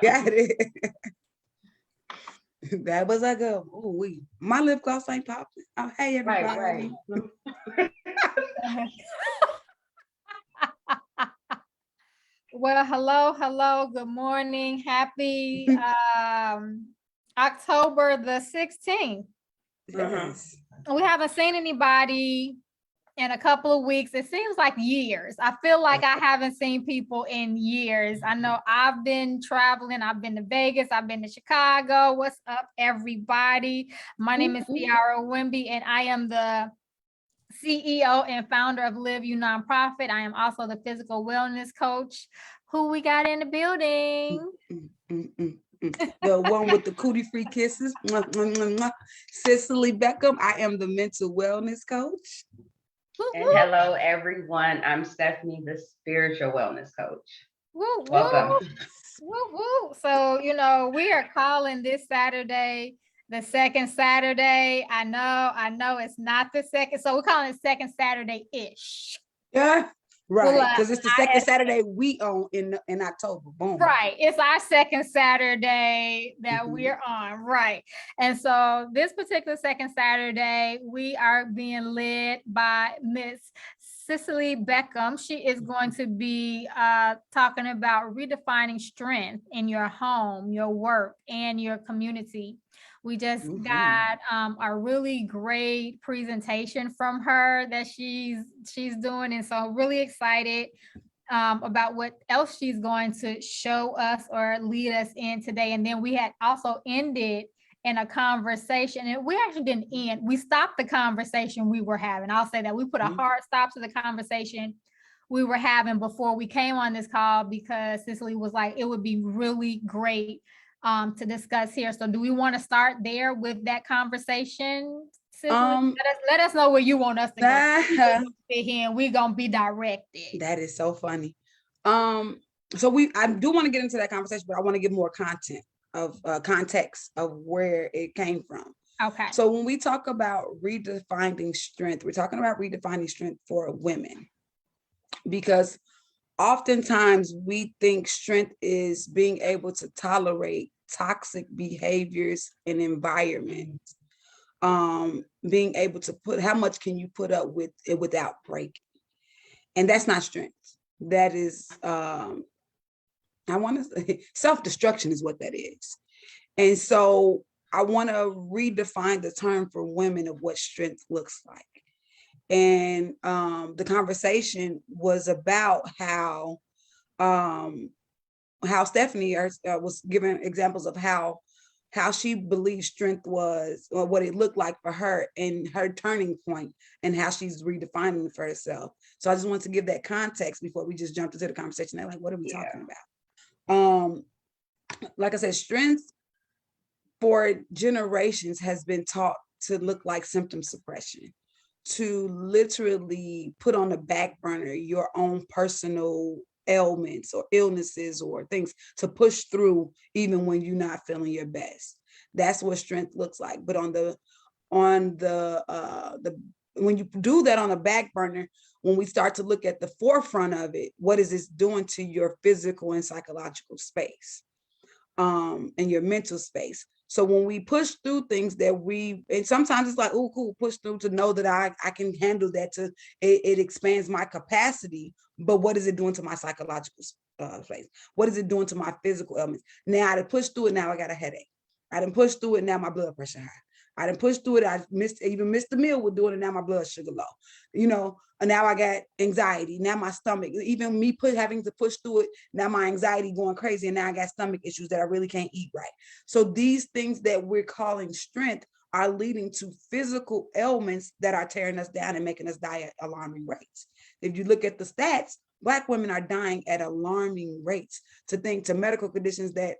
Got it. That was like a my lip gloss ain't popping. Oh, hey everybody. Right. Well, hello, good morning. Happy October the 16th. Yes. We haven't seen anybody in a couple of weeks. It seems like years. I feel like I haven't seen people in years. I know I've been traveling. I've been to Vegas. I've been to Chicago. What's up, everybody? My name is CiaraWimby, and I am the CEO and founder of LIV You Nonprofit. I am also the physical wellness coach. Who we got in the building? The one with the cootie free kisses. Cicely Beckham. I am the mental wellness coach. And hello, everyone. I'm Stephany, the spiritual wellness coach. Woo, Welcome. Woo, woo. So, we are calling this Saturday the second Saturday. I know it's not the second. So we're calling it second Saturday-ish. Yeah. Right, because it's the second Saturday we own in October. Boom. Right, it's our second Saturday that we're on, right? And so this particular second Saturday, we are being led by Miss Cicely Beckham. She is going to be talking about redefining strength in your home, your work, and your community. We just got a really great presentation from her that she's doing, and so I'm really excited about what else she's going to show us or lead us in today. And then we had also ended in a conversation, and we actually didn't end. We stopped the conversation we were having. I'll say that we put a hard stop to the conversation we were having before we came on this call, because Cicely was like, it would be really great to discuss here. So do we want to start there with that conversation? Cicely? Let us know where you want us to go. We're gonna be directed. That is so funny. So I do want to get into that conversation, but I want to give more context of where it came from. Okay. So when we talk about redefining strength, we're talking about redefining strength for women, because oftentimes we think strength is being able to tolerate toxic behaviors and environments. Being able to how much can you put up with it without breaking? And that's not strength. That is, I want to say self-destruction is what that is. And so I want to redefine the term for women of what strength looks like. And the conversation was about how Stephany was giving examples of how she believed strength was, or what it looked like for her and her turning point, and how she's redefining it for herself. So I just want to give that context before we just jumped into the conversation. They're like, what are we talking about? Like I said, strength for generations has been taught to look like symptom suppression, to literally put on the back burner your own personal ailments or illnesses or things to push through even when you're not feeling your best. That's what strength looks like. But on the when you do that on the back burner, when we start to look at the forefront of it, what is this doing to your physical and psychological space, and your mental space? So when we push through things that and sometimes it's like, oh, cool, push through to know that I can handle that, it expands my capacity. But what is it doing to my psychological space? What is it doing to my physical elements? Now I done pushed through it, now I got a headache. I done pushed through it, now my blood pressure high. I done pushed through it, I even missed the meal with doing it, now my blood sugar low. And now I got anxiety, now my stomach, even me having to push through it, now my anxiety going crazy, and now I got stomach issues that I really can't eat right. So these things that we're calling strength are leading to physical ailments that are tearing us down and making us die at alarming rates. If you look at the stats, Black women are dying at alarming rates to medical conditions that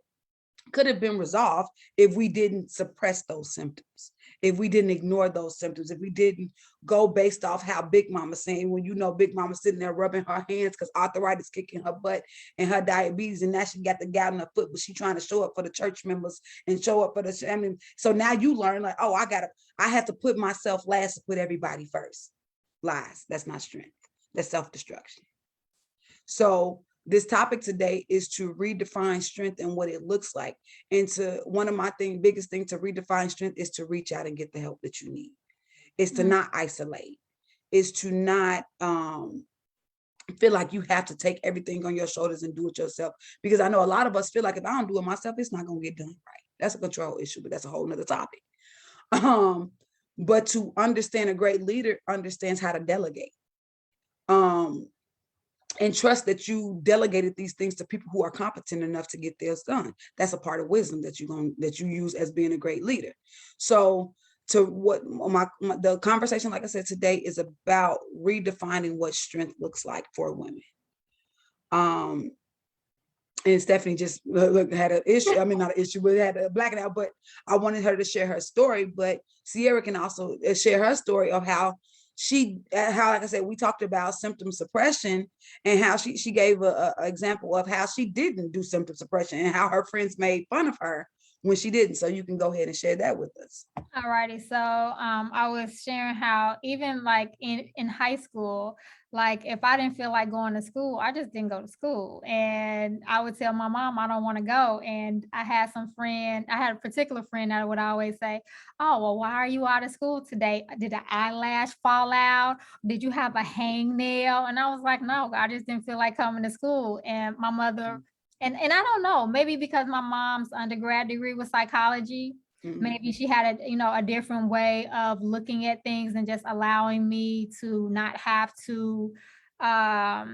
could have been resolved if we didn't suppress those symptoms, if we didn't ignore those symptoms, if we didn't go based off how Big Mama's saying, when Big Mama sitting there rubbing her hands because arthritis kicking her butt and her diabetes, and now she got the gout in her foot, but she trying to show up for the church members and show up for so now you learn like, oh, I have to put myself last to put everybody first. Lies. That's not strength. That's self-destruction. So this topic today is to redefine strength and what it looks like. And one of my biggest things to redefine strength is to reach out and get the help that you need. It's to not isolate. It's to not feel like you have to take everything on your shoulders and do it yourself. Because I know a lot of us feel like if I don't do it myself, it's not going to get done right. That's a control issue, but that's a whole nother topic. But to understand, a great leader understands how to delegate. And trust that you delegated these things to people who are competent enough to get theirs done. That's a part of wisdom that you use as being a great leader. So to what the conversation, like I said, today is about redefining what strength looks like for women. And Stephany just had an issue. I mean, not an issue, but had a blackout. But I wanted her to share her story. But Ciara can also share her story of how like I said, we talked about symptom suppression and how she gave a example of how she didn't do symptom suppression and how her friends made fun of her when she didn't. So you can go ahead and share that with us. All righty. So I was sharing how even like in high school, like if I didn't feel like going to school, I just didn't go to school. And I would tell my mom, I don't want to go. And I had a particular friend that would always say, oh, well, why are you out of school today? Did an eyelash fall out? Did you have a hangnail? And I was like, no, I just didn't feel like coming to school. And my mother, and I don't know, maybe because my mom's undergrad degree was psychology, maybe she had a different way of looking at things and just allowing me to not have to, I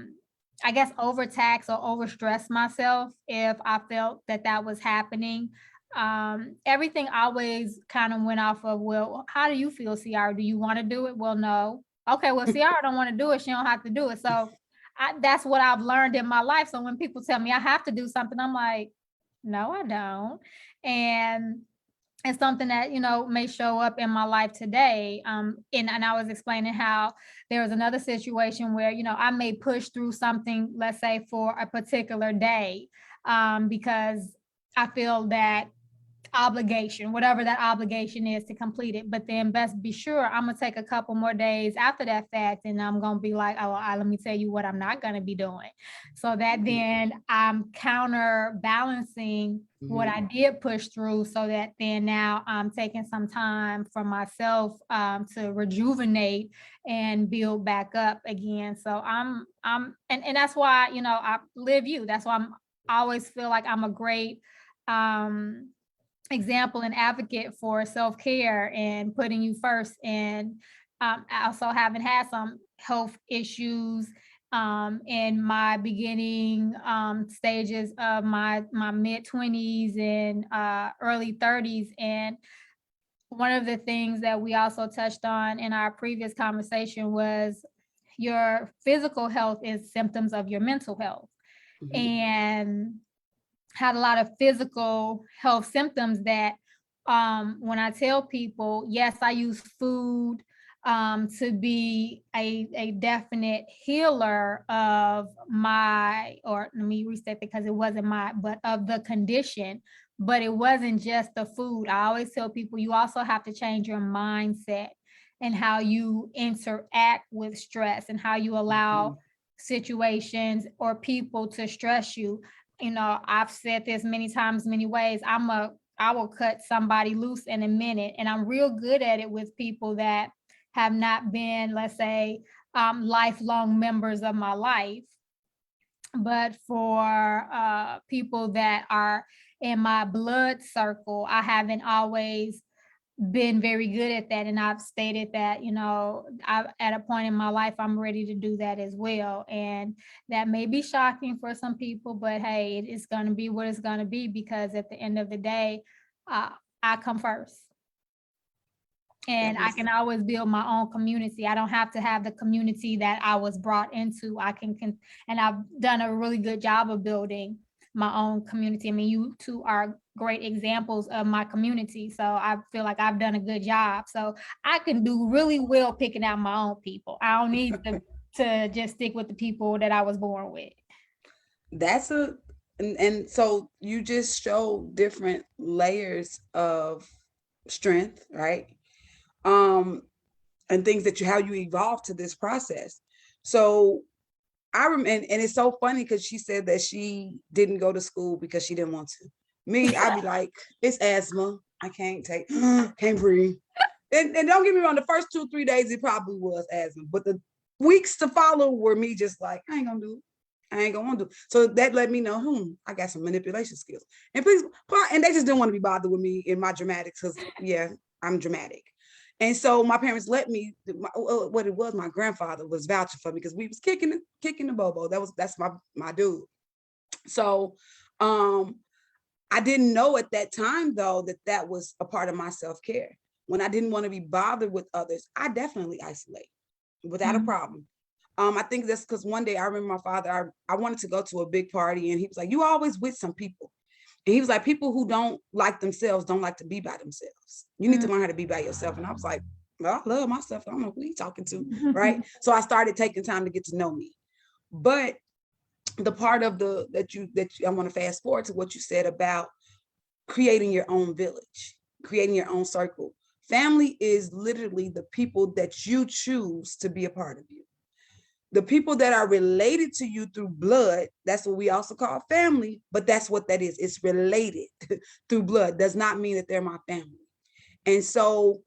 guess, overtax or overstress myself if I felt that was happening. Everything always kind of went off of, well, how do you feel, Ciara? Do you want to do it? Well, no. Okay, well, Ciara don't want to do it. She don't have to do it. So that's what I've learned in my life. So when people tell me I have to do something, I'm like, no, I don't. And it's something that, may show up in my life today. And I was explaining how there was another situation where, I may push through something, let's say for a particular day, because I feel that obligation, whatever that obligation is, to complete it. But then best be sure I'm gonna take a couple more days after that fact, and I'm gonna be like, oh, let me tell you what I'm not gonna be doing. So that then I'm counterbalancing what I did push through, so that then now I'm taking some time for myself to rejuvenate and build back up again. So and that's why, I live you. That's why I always feel like I'm a great example and advocate for self-care and putting you first. And also having had some health issues in my beginning stages of my mid-20s and early 30s. And one of the things that we also touched on in our previous conversation was your physical health is symptoms of your mental health. And had a lot of physical health symptoms that when I tell people, yes, I use food to be a definite healer of or let me restate, because it wasn't but of the condition. But it wasn't just the food. I always tell people, you also have to change your mindset and how you interact with stress and how you allow situations or people to stress you. I've said this many times, many ways. I will cut somebody loose in a minute, and I'm real good at it with people that have not been, let's say, lifelong members of my life. But for people that are in my blood circle, I haven't always been very good at that. And I've stated that, at a point in my life, I'm ready to do that as well. And that may be shocking for some people, but hey, it's going to be what it's going to be, because at the end of the day, I come first. And I can always build my own community. I don't have to have the community that I was brought into. And I've done a really good job of building my own community. I mean, you two are great examples of my community. So I feel like I've done a good job. So I can do really well picking out my own people. I don't need to just stick with the people that I was born with. And so you just show different layers of strength, right? And things how you evolve to this process. So and it's so funny because she said that she didn't go to school because she didn't want to. Me, I'd be like, it's asthma. I can't take, can't breathe. And don't get me wrong, the first 2-3 days, it probably was asthma, but the weeks to follow were me just like, I ain't gonna do it. I ain't gonna do it. So that let me know, I got some manipulation skills. And please, and they just didn't want to be bothered with me in my dramatics because, yeah, I'm dramatic. And so my parents let me, what it was, my grandfather was vouching for me because we was kicking the bobo. That's my dude. So I didn't know at that time, though, that was a part of my self-care. When I didn't want to be bothered with others, I definitely isolate without a problem. I think that's because one day I remember my father, I wanted to go to a big party and he was like, you always with some people. And he was like, people who don't like themselves don't like to be by themselves. You need to learn how to be by yourself. And I was like, well, I love myself. I don't know who he's talking to, right? So I started taking time to get to know me. But the part of I want to fast forward to what you said about creating your own village, creating your own circle. Family is literally the people that you choose to be a part of you. The people that are related to you through blood, that's what we also call family, but that's what that is. It's related through blood, does not mean that they're my family. And so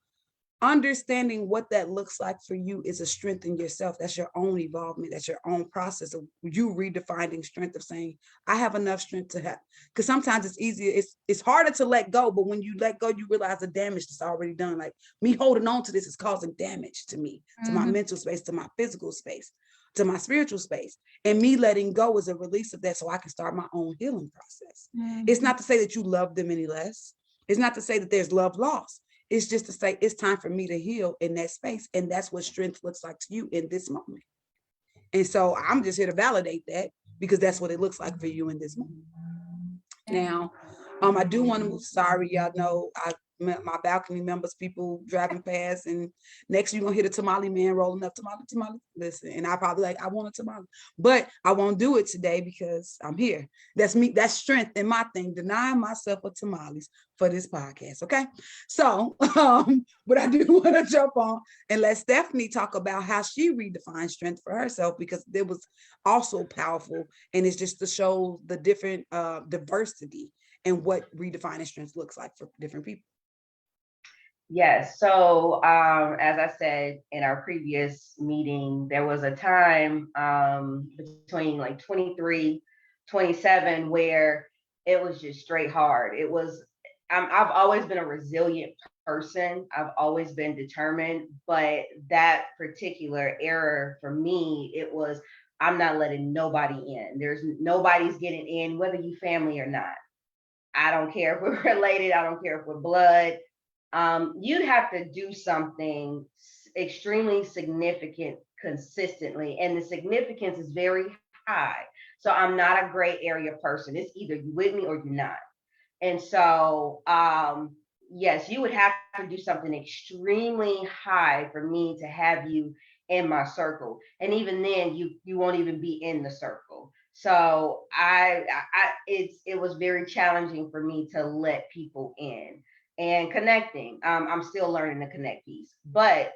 understanding what that looks like for you is a strength in yourself. That's your own evolvement. That's your own process of you redefining strength, of saying, I have enough strength to have, because sometimes it's easier. It's harder to let go, but when you let go, you realize the damage that's already done. Like me holding on to this is causing damage to me, to my mental space, to my physical space, to my spiritual space. And me letting go is a release of that so I can start my own healing process. It's not to say that you love them any less. It's not to say that there's love lost. It's just to say it's time for me to heal in that space. And that's what strength looks like to you in this moment. And so I'm just here to validate that because that's what it looks like for you in this moment. Now, I do want to move. Sorry, y'all know my balcony members, people driving past, and next you're gonna hit a tamale man rolling up, tamale. Listen, and I probably like, I want a tamale, but I won't do it today because I'm here. That's me. That's strength in my thing. Denying myself a tamales for this podcast. Okay, so but I do want to jump on and let Stephany talk about how she redefined strength for herself, because it was also powerful, and it's just to show the different diversity and what redefining strength looks like for different people. Yes. So as I said in our previous meeting, there was a time between like 23, 27 where it was just straight hard. It was, I've always been a resilient person. I've always been determined, but that particular era for me, it was, I'm not letting nobody in. Nobody's getting in, whether you family or not. I don't care if we're related. I don't care if we're blood. You'd have to do something extremely significant consistently. And the significance is very high. So I'm not a gray area person. It's either you with me or you're not. And so, yes, you would have to do something extremely high for me to have you in my circle. And even then you won't even be in the circle. So it was very challenging for me to let people in and connecting. I'm still learning the connect piece, but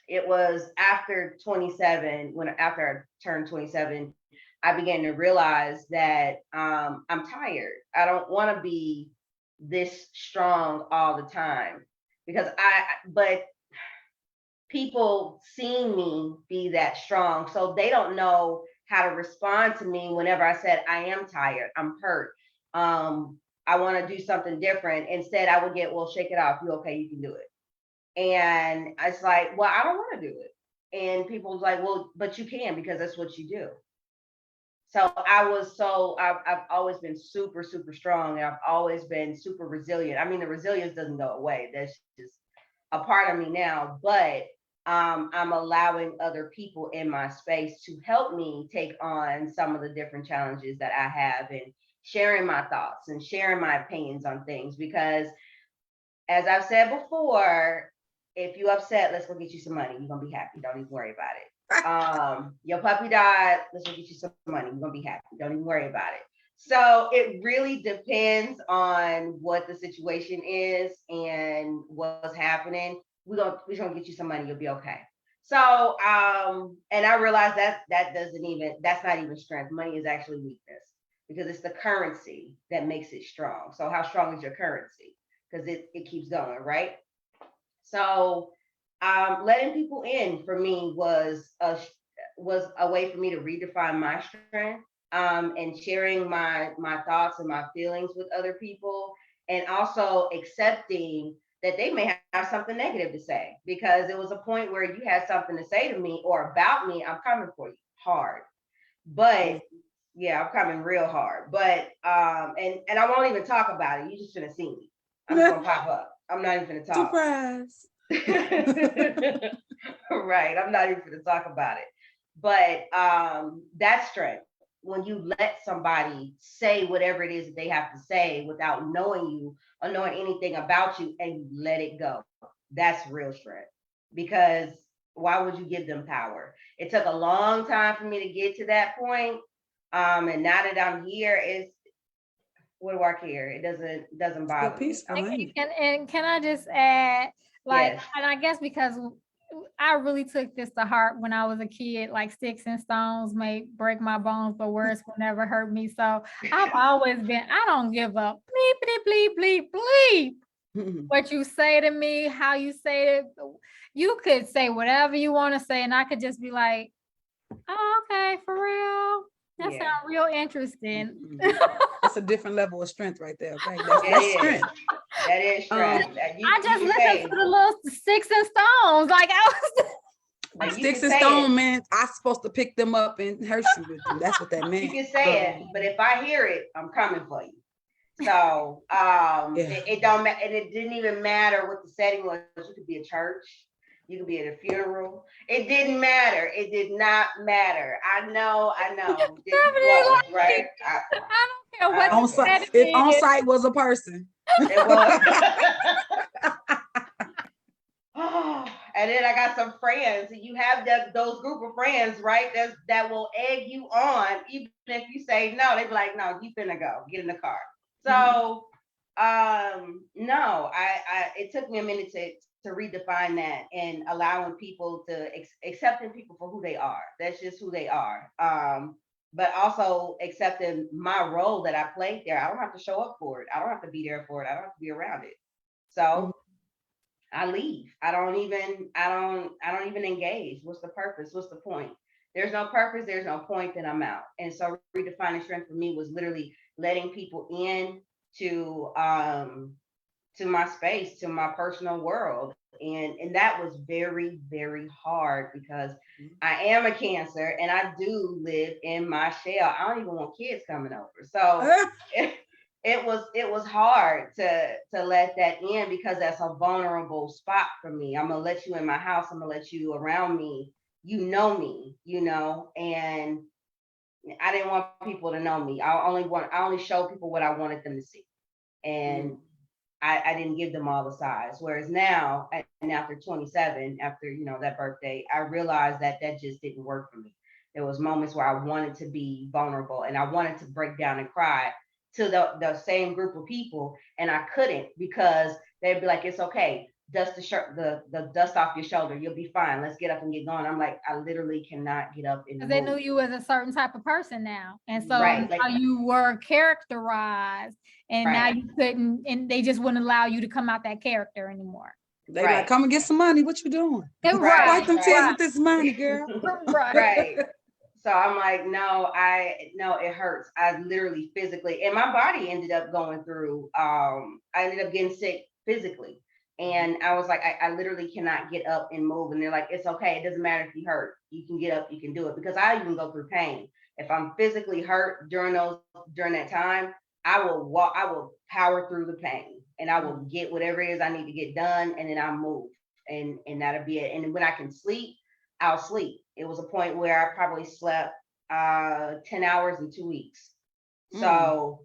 it was after 27, after I turned 27, I began to realize that I'm tired. I don't want to be this strong all the time but people seeing me be that strong, so they don't know how to respond to me whenever I said, I am tired, I'm hurt. I want to do something different. Instead, I would get, well, shake it off. You okay? You can do it. And it's like, well, I don't want to do it. And people was like, well, but you can, because that's what you do. So I've always been super, super strong. And I've always been super resilient. I mean, the resilience doesn't go away. That's just a part of me now. But I'm allowing other people in my space to help me take on some of the different challenges that I have, and sharing my thoughts and sharing my opinions on things. Because as I've said before, if you upset, let's go get you some money. You're going to be happy. Don't even worry about it. Your puppy died. Let's go get you some money. You're going to be happy. Don't even worry about it. So it really depends on what the situation is and what's happening. We're gonna get you some money. You'll be okay. So, and I realized that's not even strength. Money is actually weakness because it's the currency that makes it strong. So how strong is your currency? Because it keeps going, right? So, letting people in for me was a way for me to redefine my strength, and sharing my thoughts and my feelings with other people, and also accepting that they may have something negative to say, because it was a point where you had something to say to me or about me, I'm coming for you hard. But yeah, I'm coming real hard. But and I won't even talk about it. You just gonna see me. I'm just gonna pop up. I'm not even gonna talk. Surprise. Right. I'm not even gonna talk about it. But that's strength. When you let somebody say whatever it is that they have to say without knowing you or knowing anything about you, and you let it go. That's real strength. Because why would you give them power? It took a long time for me to get to that point. And now that I'm here, it's what do I care? It doesn't bother me. Peaceful, ain't it? And can I just add, like, Yes. and I guess because I really took this to heart when I was a kid, like sticks and stones may break my bones, but words will never hurt me. So I've always been, I don't give up. Bleep, bleep, bleep, bleep, bleep. What you say to me, how you say it, you could say whatever you want to say, and I could just be like, oh, okay, for real. That Yeah. sounds real interesting. That's a different level of strength right there. Okay, It that's is. strength. That is strength. I just listened to the little sticks and stones. Like I was Like, Sticks and stone, man. I'm supposed to pick them up and hurt you with them. That's what that meant. You can say it, but if I hear it, I'm coming for you. So it don't matter, and it didn't even matter what the setting was. You could be a church, you could be at a funeral. It didn't matter. It did not matter. I know. It was, right? I don't care what On site, if on site was a person. It was. And then I got some friends, and you have those group of friends, right? That will egg you on, even if you say no. They be like, no, you finna go, get in the car. So, no, it took me a minute to redefine that and allowing people to accepting people for who they are. That's just who they are. But also accepting my role that I played there. I don't have to show up for it. I don't have to be there for it. I don't have to be around it. So I leave. I don't even engage. What's the purpose? What's the point? There's no purpose, there's no point, then I'm out. And so redefining strength for me was literally letting people in to my space, to my personal world. And that was very, very hard because I am a Cancer and I do live in my shell. I don't even want kids coming over. So it was hard to let that in, because that's a vulnerable spot for me. I'm gonna let you in my house. I'm gonna let you around me. You know me, and I didn't want people to know me. I only show people what I wanted them to see, and I didn't give them all the sides. Whereas now, and after 27, after that birthday, I realized that just didn't work for me. There was moments where I wanted to be vulnerable and I wanted to break down and cry to the same group of people, and I couldn't, because they'd be like, it's okay, dust the dust off your shoulder, you'll be fine, let's get up and get going. I'm like, I literally cannot get up and move. They knew you as a certain type of person now, and so right, how you were characterized, and now you couldn't, and they just wouldn't allow you to come out that character anymore. They like, come and get some money. What you doing? Right. Wipe them tears with this money, girl. Right. So I'm like, no, it hurts. I literally physically, and my body ended up going through, I ended up getting sick physically. And I was like, I literally cannot get up and move. And they're like, it's okay. It doesn't matter if you hurt. You can get up, you can do it. Because I even go through pain. If I'm physically hurt during that time, I will power through the pain, and I will get whatever it is I need to get done, and then I'll move. And that'll be it. And when I can sleep, I'll sleep. It was a point where I probably slept 10 hours in 2 weeks. So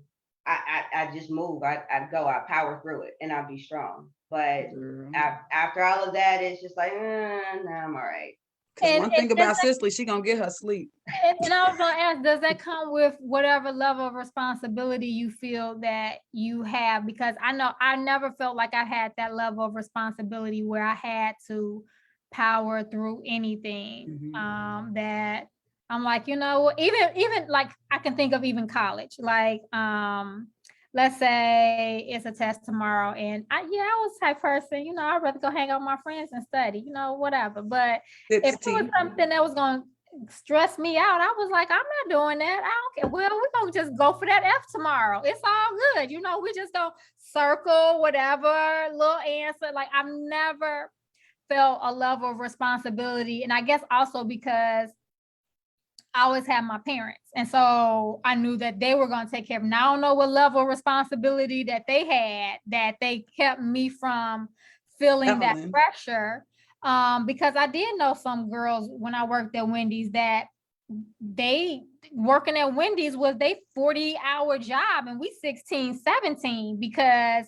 I just move. I'd go, I'd power through it, and I'd be strong. But after all of that, it's just like, nah, I'm all right. Because one thing about Cicely, she gonna get her sleep. And I was gonna ask, does that come with whatever level of responsibility you feel that you have? Because I know I never felt like I had that level of responsibility where I had to power through anything. Mhm. That I'm like, you know, even like I can think of even college, like let's say it's a test tomorrow, and I was the type person, you know, I'd rather go hang out with my friends and study, you know, whatever. But Sip if it tea. was something that was going to stress me out, I was like, I'm not doing that. I don't care. Well, we're going to just go for that F tomorrow. It's all good. You know, we just don't circle whatever little answer. Like, I've never felt a level of responsibility. And I guess also because I always had my parents. And so I knew that they were going to take care of me. Now, I don't know what level of responsibility that they had, that they kept me from feeling that Evelyn. pressure. Because I did know some girls when I worked at Wendy's that they working at Wendy's was they 40-hour job, and we 16, 17, because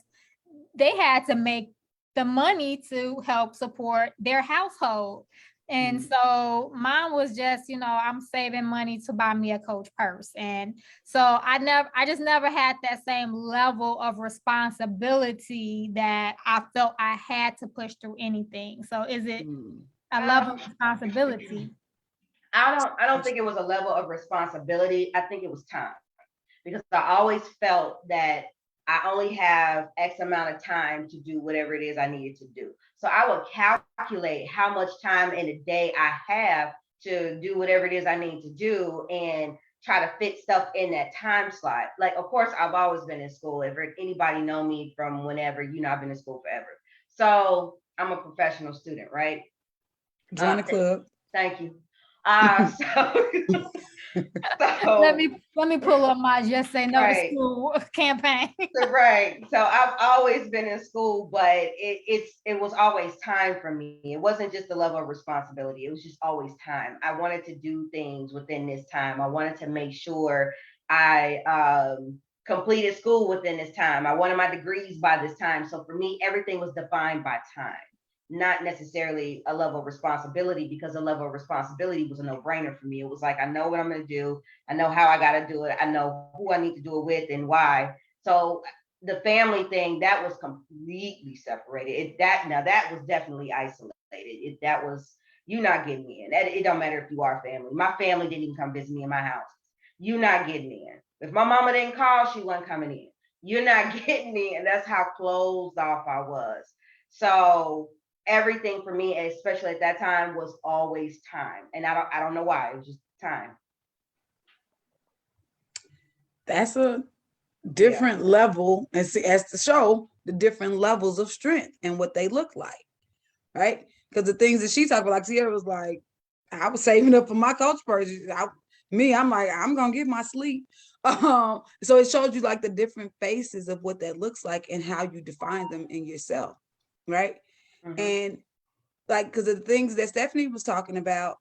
they had to make the money to help support their household. And so mine was just, you know, I'm saving money to buy me a Coach purse. And so I just never had that same level of responsibility that I felt I had to push through anything. So is it a level of responsibility? I don't think it was a level of responsibility. I think it was time, because I always felt that I only have X amount of time to do whatever it is I needed to do. So I would calculate how much time in a day I have to do whatever it is I need to do and try to fit stuff in that time slot. Like, of course, I've always been in school. If anybody know me from whenever, you know, I've been in school forever. So I'm a professional student, right? Join the club. Thank you. So Let me pull up my Just Say No to School campaign. Right. So I've always been in school, but it was always time for me. It wasn't just the level of responsibility. It was just always time. I wanted to do things within this time. I wanted to make sure I completed school within this time. I wanted my degrees by this time. So for me, everything was defined by time, not necessarily a level of responsibility, because a level of responsibility was a no-brainer for me. It was like, I know what I'm going to do. I know how I got to do it. I know who I need to do it with and why. So the family thing, that was completely separated. That was definitely isolated. That was, you not getting in. It don't matter if you are family. My family didn't even come visit me in my house. You not getting in. If my mama didn't call, she wasn't coming in. You're not getting in. That's how closed off I was. So everything for me, especially at that time, was always time. And I don't know why. It was just time. That's a different level, and see, as to show the different levels of strength and what they look like, right? Because the things that she talked about, like Ciara was like, I was saving up for my Coach purse. I'm like, I'm gonna get my sleep. So it showed you like the different faces of what that looks like and how you define them in yourself, right? And like, because of the things that Stephany was talking about,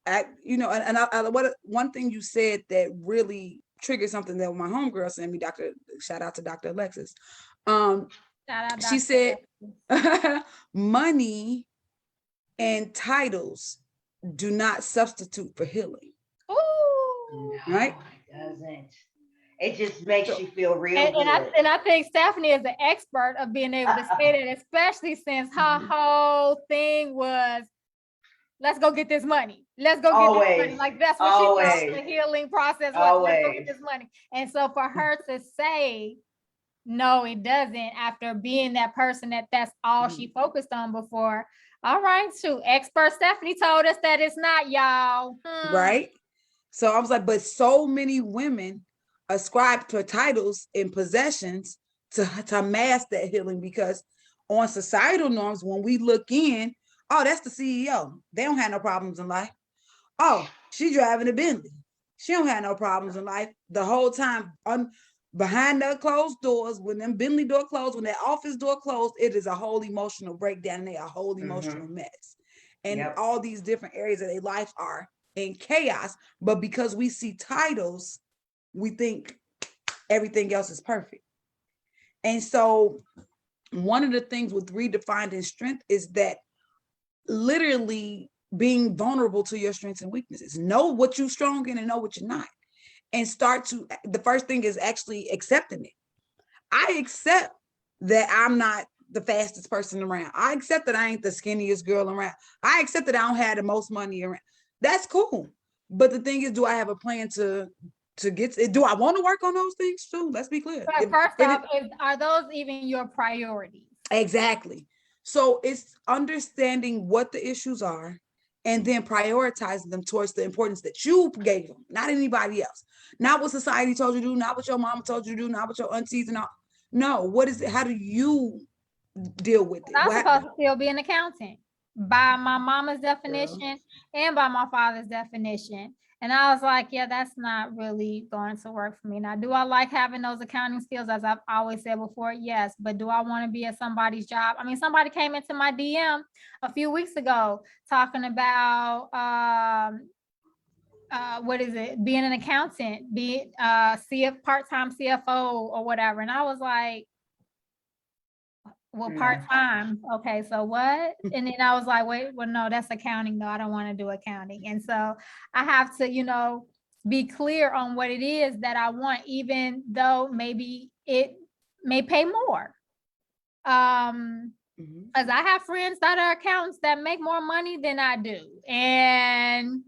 one thing you said that really triggered something that my homegirl sent me, shout out to Dr. Alexis. She said, money and titles do not substitute for healing. Ooh. No, right? It doesn't. It just makes you feel real good. And I think Stephany is the expert of being able to say that, especially since her whole thing was, let's go get this money. Let's go get this money. Like, that's what she thought the healing process was. Let's go get this money. And so for her to say, no, it doesn't, after being that person that's all she focused on before. All right, expert Stephany told us that it's not, y'all. Right? So I was like, but so many women ascribe to titles and possessions to mask that healing, because on societal norms, when we look in, oh, that's the CEO. They don't have no problems in life. Oh, she driving a Bentley. She don't have no problems in life. The whole time behind the closed doors, when them Bentley door closed, when that office door closed, it is a whole emotional breakdown and they a whole emotional mess. And all these different areas of their life are in chaos. But because we see titles, we think everything else is perfect. And so one of the things with redefining strength is that literally being vulnerable to your strengths and weaknesses. Know what you're strong in and know what you're not. And the first thing is actually accepting it. I accept that I'm not the fastest person around. I accept that I ain't the skinniest girl around. I accept that I don't have the most money around. That's cool. But the thing is, do I have a plan to get it? Do I want to work on those things too? Let's be clear. But first off, are those even your priorities? Exactly. So it's understanding what the issues are and then prioritizing them towards the importance that you gave them, not anybody else. Not what society told you to do, not what your mama told you to do, not what your aunties and all. No, what is it? How do you deal with it? I'm supposed to still be an accountant by my mama's definition and by my father's definition. And I was like, yeah, that's not really going to work for me. Now, do I like having those accounting skills? As I've always said before, yes. But do I want to be at somebody's job? I mean, somebody came into my DM a few weeks ago talking about, what is it? Being an accountant, part-time CFO or whatever. And I was like, well, part-time. Okay, so what? And then I was like, wait, well, no, that's accounting. No, I don't want to do accounting. And so I have to, be clear on what it is that I want, even though maybe it may pay more. Because I have friends that are accountants that make more money than I do. And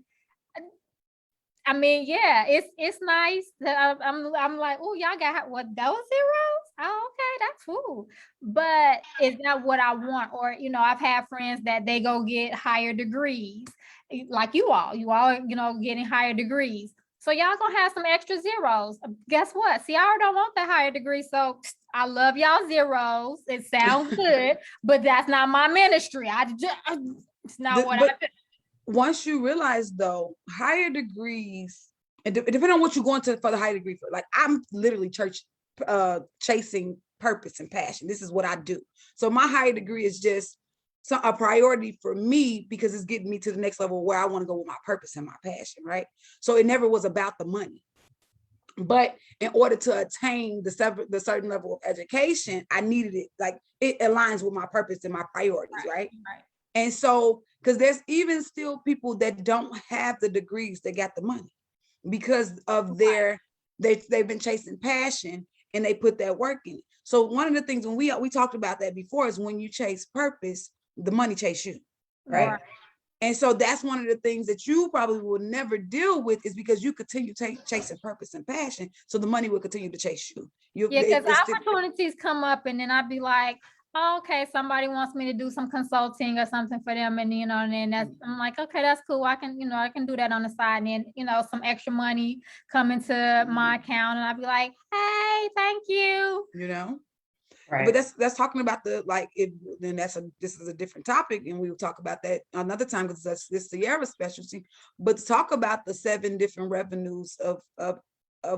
I mean, yeah, it's nice that I'm like, oh, y'all got what, those zeros? Oh, okay, that's cool. But is that what I want? Or, I've had friends that they go get higher degrees, like you all, getting higher degrees. So y'all gonna have some extra zeros. Guess what? Ciara don't want that higher degree. So I love y'all zeros. It sounds good, but that's not my ministry. It's not what I do. Once you realize though, higher degrees, and depending on what you're going to for the higher degree for, like I'm literally chasing purpose and passion. This is what I do. So my higher degree is just a priority for me because it's getting me to the next level where I want to go with my purpose and my passion, right? So it never was about the money. But in order to attain the certain level of education, I needed it. Like it aligns with my purpose and my priorities, right? And so, because there's even still people that don't have the degrees that got the money because of they've been chasing passion and they put that work in it. So one of the things when we talked about that before is when you chase purpose, the money chase you, right? And so that's one of the things that you probably will never deal with is because you continue chasing purpose and passion. So the money will continue to chase you. Because opportunities come up and then I'd be like, oh, okay, somebody wants me to do some consulting or something for them. And, and then I'm like, okay, that's cool. I can do that on the side. And then, some extra money come into my account and I'd be like, hey, thank you. Right. But that's talking about this is a different topic and we will talk about that another time because that's this Ciara's specialty. But to talk about the 7 different revenues of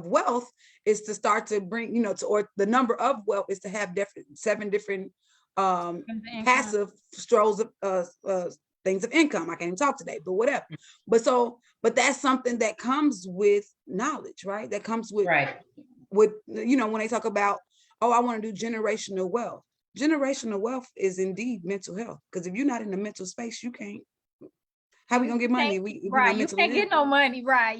wealth is to start to bring, or the number of wealth is to have 7 different passive strolls of things of income. I can't even talk today, but whatever. But that's something that comes with knowledge, right? That comes with when they talk about, oh, I want to do generational wealth. Generational wealth is indeed mental health. Because if you're not in the mental space, you can't. How we gonna get money? You can't get no money, right?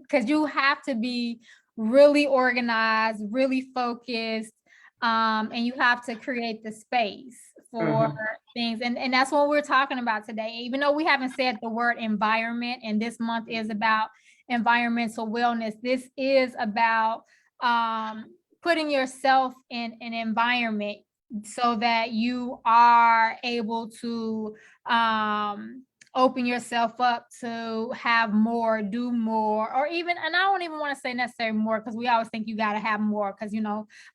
Because you have to be really organized, really focused, and you have to create the space for things. And that's what we're talking about today. Even though we haven't said the word environment, and this month is about environmental wellness, this is about putting yourself in an environment so that you are able to open yourself up to have more, do more, or even, and I don't even want to say necessarily more because we always think you got to have more because,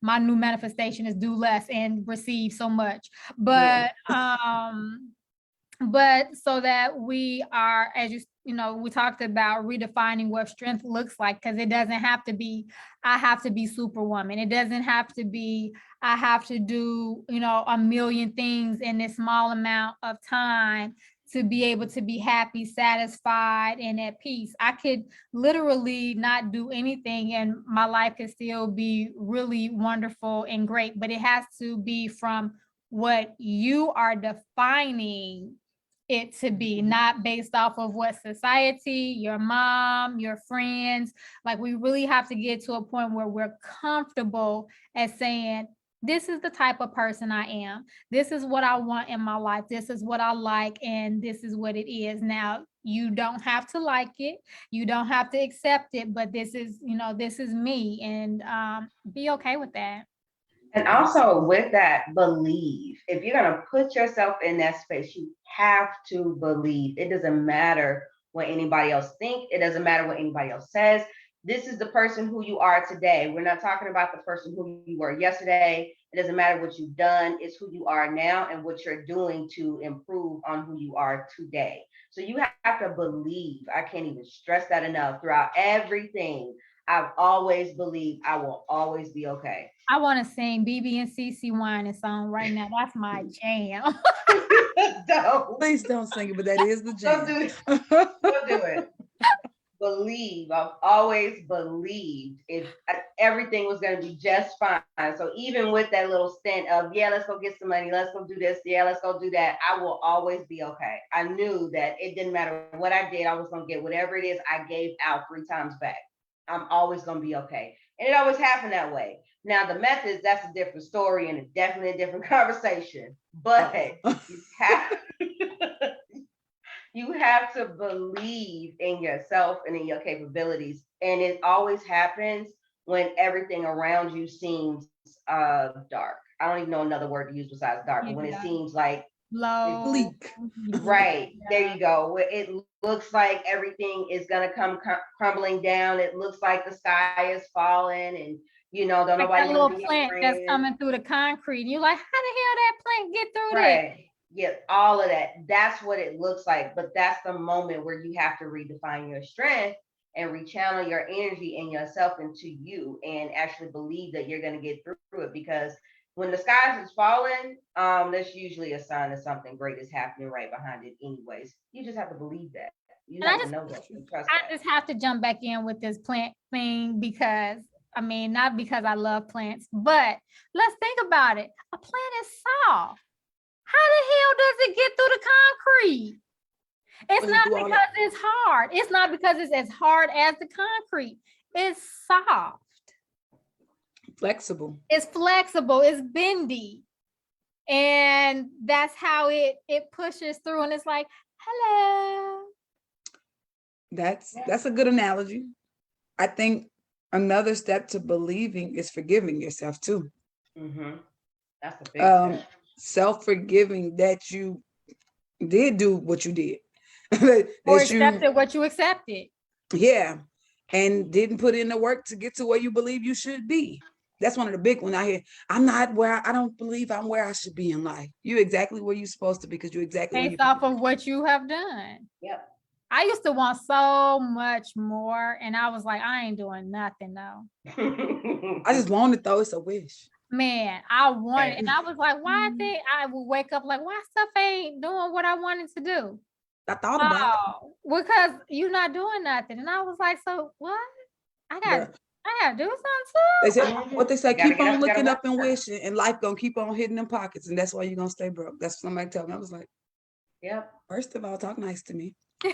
my new manifestation is do less and receive so much. But, but so that we are, as we talked about redefining what strength looks like, because it doesn't have to be, I have to be superwoman. It doesn't have to be, I have to do, a million things in this small amount of time to be able to be happy, satisfied, and at peace. I could literally not do anything and my life could still be really wonderful and great, but it has to be from what you are defining it to be, not based off of what society, your mom, your friends, like we really have to get to a point where we're comfortable at saying, this is the type of person I am. This is what I want in my life. This is what I like, and this is what it is. Now, you don't have to like it. You don't have to accept it, but this is, this is me, and be okay with that. And also with that, believe. If you're going to put yourself in that space, you have to believe. It doesn't matter what anybody else thinks. It doesn't matter what anybody else says. This is the person who you are today. We're not talking about the person who you were yesterday. It doesn't matter what you've done. It's who you are now and what you're doing to improve on who you are today. So you have to believe. I can't even stress that enough. Throughout everything, I've always believed I will always be okay. I want to sing BB and CC whining song right now. That's my jam. Please don't sing it, but that is the jam. Don't do it. Believe. I've always believed if everything was going to be just fine. So even with that little stint of, yeah, let's go get some money, let's go do this, yeah, let's go do that, I will always be okay. I knew that it didn't matter what I did, I was going to get whatever it is I gave out 3 times back. I'm always going to be okay. And it always happened that way. Now, the methods, that's a different story and it's definitely a different conversation. But you have to believe in yourself and in your capabilities. And it always happens when everything around you seems dark. I don't even know another word to use besides dark, but when it seems like low, bleak. Right. There you go. It looks like everything is going to come crumbling down. It looks like the sky is falling and, don't like nobody that little plant that's coming through the concrete. And you're like, how the hell that plant get through there? Yeah, all of that. That's what it looks like. But that's the moment where you have to redefine your strength and rechannel your energy and yourself into you and actually believe that you're going to get through it. Because when the skies is falling, that's usually a sign that something great is happening right behind it anyways. You just have to believe that. You have to know that. You trust that. I just have to jump back in with this plant thing because, not because I love plants, but let's think about it. A plant is soft. How the hell does it get through the concrete? It's not because it's hard. It's not because it's as hard as the concrete. It's soft. Flexible. It's flexible. It's bendy. And that's how it pushes through. And it's like, hello. That's a good analogy. I think another step to believing is forgiving yourself too. Mm-hmm. That's a big step. Self-forgiving that you did do what you did. Or accepted what you accepted. Yeah. And didn't put in the work to get to where you believe you should be. That's one of the big ones I hear. I don't believe I'm where I should be in life. You're exactly where you're supposed to be because you're exactly based off of what you have done. Yep. I used to want so much more. And I was like, I ain't doing nothing though. I just want it though. It's a wish. Man, I want it. And I was like, why I would wake up like, why stuff ain't doing what I wanted to do? I thought about it. Because you're not doing nothing. And I was like, so what? I got to do something too. They said, what they say, keep on looking up and wishing, and life gonna keep on hitting them pockets. And that's why you're gonna stay broke. That's what somebody told me. I was like, yep. First of all, talk nice to me.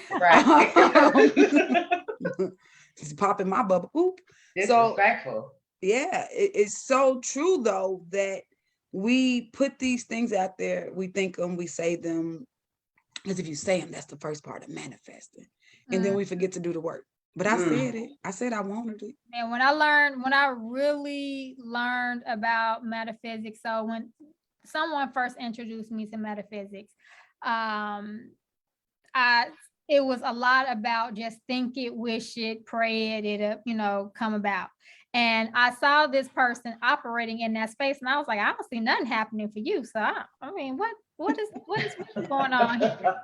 Right. Just popping my bubble. Oop. Disrespectful. Yeah, it's so true though that we put these things out there, we think them, we say them, because if you say them, that's the first part of manifesting. And then we forget to do the work. But I said it. I said I wanted it. And when I really learned about metaphysics, so when someone first introduced me to metaphysics, it was a lot about just think it, wish it, pray it, it'll, come about. And I saw this person operating in that space, and I was like, I don't see nothing happening for you. So what is going on here?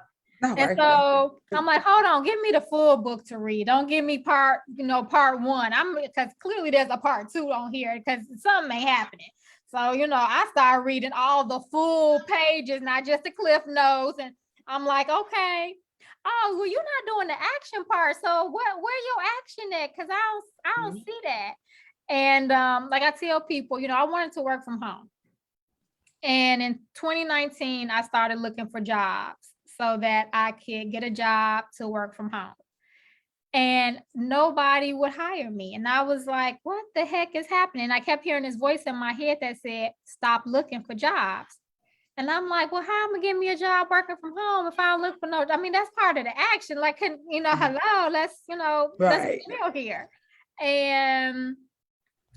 And so I'm like, hold on, give me the full book to read. Don't give me part 1. Because clearly there's a part 2 on here because something ain't happening. So, I started reading all the full pages, not just the cliff notes. And I'm like, okay. Oh, well, you're not doing the action part. So where your action at? Because I don't see that. And like I tell people, I wanted to work from home. And in 2019, I started looking for jobs so that I could get a job to work from home. and nobody would hire me. And I was like, what the heck is happening? I kept hearing this voice in my head that said, stop looking for jobs. And I'm like, well, how am I gonna get me a job working from home if I don't look for no, I mean, that's part of the action. Like, hello, let's Right. chill here. And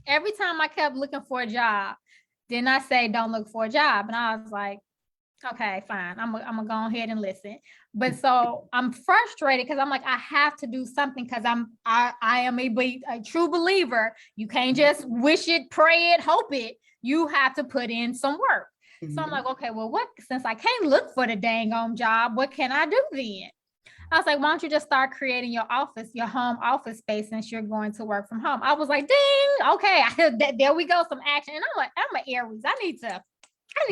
every time I kept looking for a job, then I say, don't look for a job. And I was like, okay, fine. I'm gonna go ahead and listen. But so I'm frustrated because I'm like, I have to do something because I am a true believer. You can't just wish it, pray it, hope it. You have to put in some work. So I'm like, okay, well, since I can't look for the dang on job, what can I do then? I was like, why don't you just start creating your home office space since you're going to work from home? I was like, ding, okay, there we go, some action. And I'm like, I'm an Aries. I need to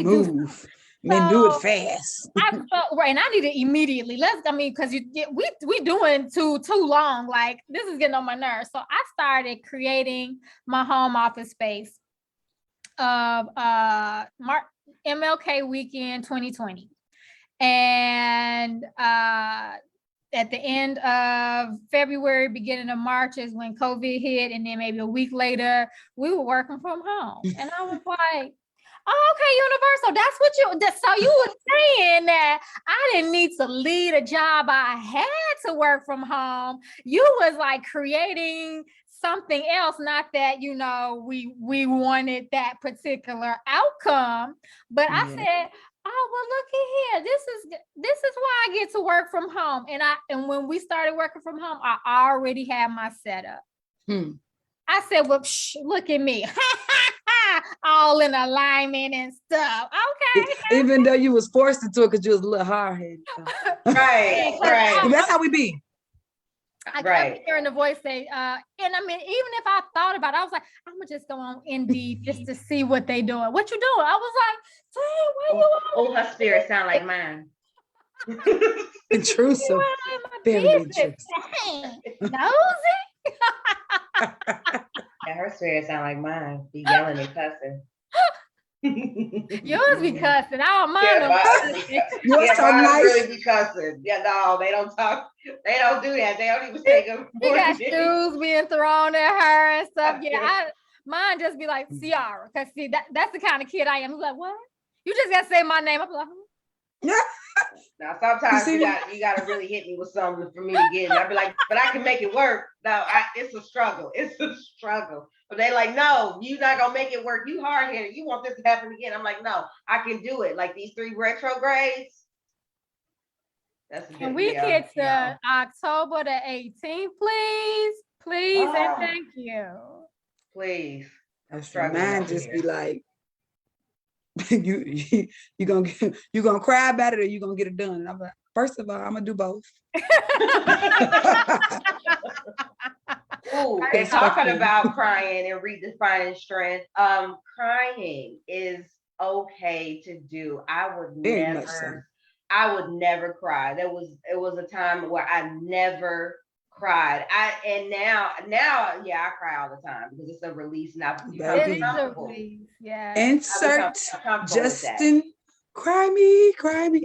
move. Men do it fast. Right, and I need it immediately. Because we doing too long. Like, this is getting on my nerves. So I started creating my home office space of MLK weekend 2020. And at the end of February, beginning of March is when COVID hit. And then maybe a week later, we were working from home. And I was like, oh, okay, Universal, so you were saying that I didn't need to lead a job. I had to work from home. You was like creating something else, not that, we wanted that particular outcome. But I said, oh, well, look at here. This is why I get to work from home. And when we started working from home, I already had my setup. I said, well, look at me. All in alignment and stuff. Okay. Even though you was forced into it because you was a little hard-headed. Right. That's how we be. I kept hearing the voice say, and I mean, even if I thought about it, I was like, I'm gonna just go on Indeed just to see what they doing. What you doing? I was like, dang, where you on? Oh, her spirit sound like mine. Intrusive. Very intrusive. Nosy. Yeah, her spirit sound like mine. Be yelling and cussing. Yours be cussing. I don't mind them. Yours talk nice. Really be cussing. Yeah, no, they don't talk. They don't do that. They don't even take them. You got shoes being thrown at her and stuff. Yeah, mine just be like Ciara, because see that's the kind of kid I am. Who's like, what? You just gotta say my name. I'm like, Now sometimes you gotta really hit me with something for me to get it. I'll be like, but I can make it work. No, it's a struggle. It's a struggle. But they like, no, you're not gonna make it work. You hard-headed. You want this to happen again. I'm like, no, I can do it. Like these 3 retrogrades. That's a good Can we get to October the 18th, please? Please and thank you. Please. I'm struggling. Mine just be like, you gonna cry about it or you gonna get it done? And I'm like, first of all, I'm gonna do both. Ooh, and talking about crying and redefining strength, crying is okay to do. I would never cry. It was a time where I never cried. Now, I cry all the time because it's a release and I've become comfortable. Yeah. Insert Justin, cry me.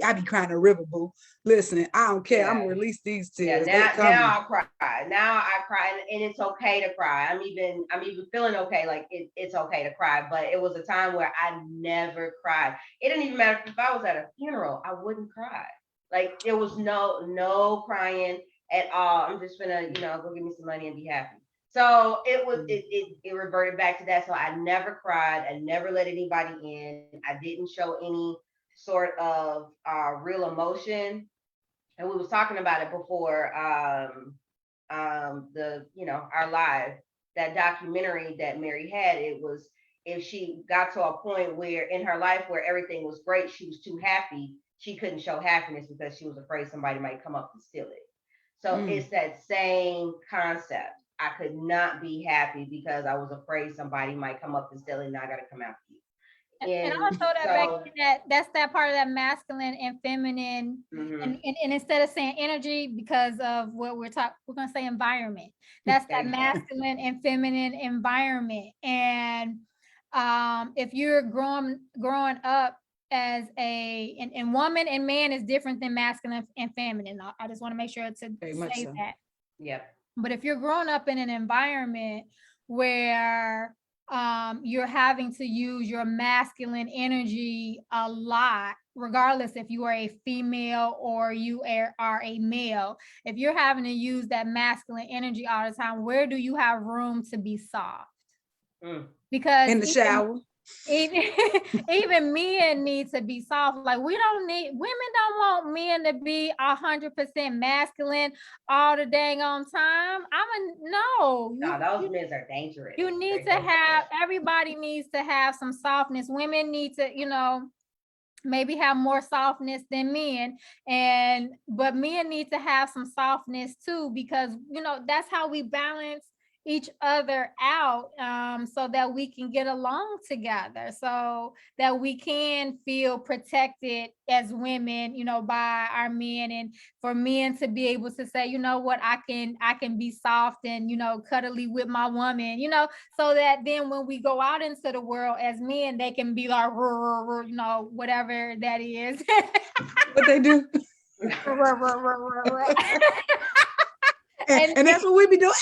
I be crying a river, boo. Listen, I don't care. I'm gonna release these tears. Yeah, now I'll cry. Now I cry, and it's okay to cry. I'm even feeling okay. Like it's okay to cry. But it was a time where I never cried. It didn't even matter if I was at a funeral. I wouldn't cry. Like there was no crying at all. I'm just gonna go give me some money and be happy. So it reverted back to that. So I never cried. I never let anybody in. I didn't show any sort of real emotion. And we was talking about it before our live, that documentary that Mary had. It was, if she got to a point where in her life where everything was great, she was too happy, she couldn't show happiness because she was afraid somebody might come up and steal it. So it's that same concept. I could not be happy because I was afraid somebody might come up and steal it, and I got to come after you. And I'll throw that back to that's that part of that masculine and feminine, and instead of saying energy, because of what we're going to say environment. That's that masculine and feminine environment. And if you're growing up as and woman and man is different than masculine and feminine. I just want to make sure to say that. Yep. But if you're growing up in an environment where you're having to use your masculine energy a lot, regardless if you are a female or you are a male, if you're having to use that masculine energy all the time, where do you have room to be soft? Because in the shower. Even men need to be soft. Like women don't want men to be 100% masculine all the dang on time. No, those men are dangerous. You need to have, everybody needs to have some softness. Women need to, maybe have more softness than men, but men need to have some softness too, because that's how we balance each other out, so that we can get along together, so that we can feel protected as women, by our men, and for men to be able to say, you know what, I can be soft and cuddly with my woman, so that then when we go out into the world as men, they can be like, whatever that is. What they do. and that's what we be doing.